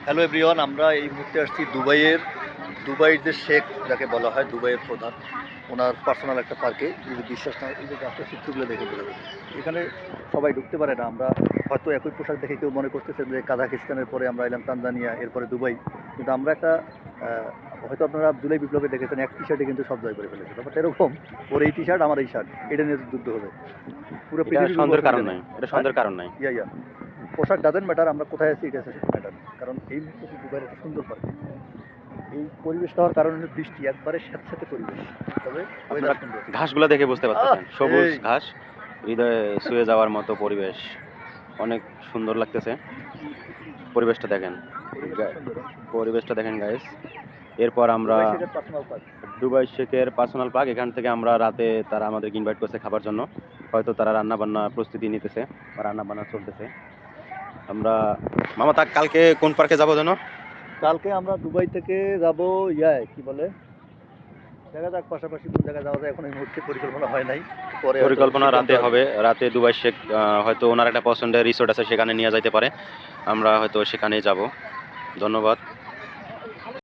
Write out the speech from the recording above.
Hello everyone, আমরা এই মুহূর্তে আসছি দুবাইয়ের যে শেখ যাকে বলা হয়, দুবাইয়ের প্রধান, ওনার পার্সোনাল একটা পার্কে। যদি বিশ্বাস না, এই যে গাছের চিত্রগুলো দেখে বোঝা যাবে। এখানে সবাই ঢুকতে পারে না। আমরা হয়তো একই পোশাক দেখে কেউ মনে করতেছেন যে কাজাকিস্তানের পরে আমরা এলাম তানজানিয়া, এরপরে দুবাই, কিন্তু আমরা একটা হয়তো আপনারা জুলাই বিপ্লবে দেখেছেন এক টি শার্টে কিন্তু সব জয় করে ফেলেছে। ব্যাপারটা এরকম, ওর এই টি শার্ট আমার এই শার্ট, এটা নিয়ে যুদ্ধ হবে পুরো এটা পৃথিবীর সন্দেহের কারণ বিপক্ষে। নাই, এটা সন্দেহের কারণ নাই। ইয়া পোশাক ডাজেন্ট ম্যাটার, আমরা কোথায় আছি এটা ম্যাটার। কারণ এই মুহূর্তে দুবাইয়ের একটা সুন্দর পার্ক, এই পরিবেশটা হওয়ার কারণে বৃষ্টি একবারে স্যাঁতস্যাঁতে পরিবেশ, তবে আপনারা ঘাসগুলো দেখে বুঝতে পারতেছেন, সবুজ ঘাস, হৃদয়ে ছুঁয়ে যাওয়ার মতো পরিবেশ, অনেক সুন্দর লাগতেছে। পরিবেশটা দেখেন, পরিবেশটা দেখেন গাইস। এরপর আমরা দুবাই শেখের পার্সোনাল পার্ক, এখান থেকে আমরা রাতে তারা আমাদেরকে ইনভাইট করছে খাবার জন্য। হয়তো তারা রান্না বান্না প্রস্তুতি নিতেছে বা রান্না বান্না চলতেছে। আমরা মামা তা কালকে কোন পার্কে যাবো জানো? কালকে আমরা দুবাই থেকে যাব কি বলে, দেখা যাক পাশাপাশি কোন জায়গায় যাওয়া যায়, এখন এই মুহূর্তে পরিকল্পনা হয় নাই। পরিকল্পনা রাতে হবে, রাতে দুবাই শেখ হয়তো ওনার একটা পছন্দের রিসোর্ট আছে, সেখানে নিয়ে যাইতে পারে। আমরা হয়তো সেখানেই যাব। ধন্যবাদ।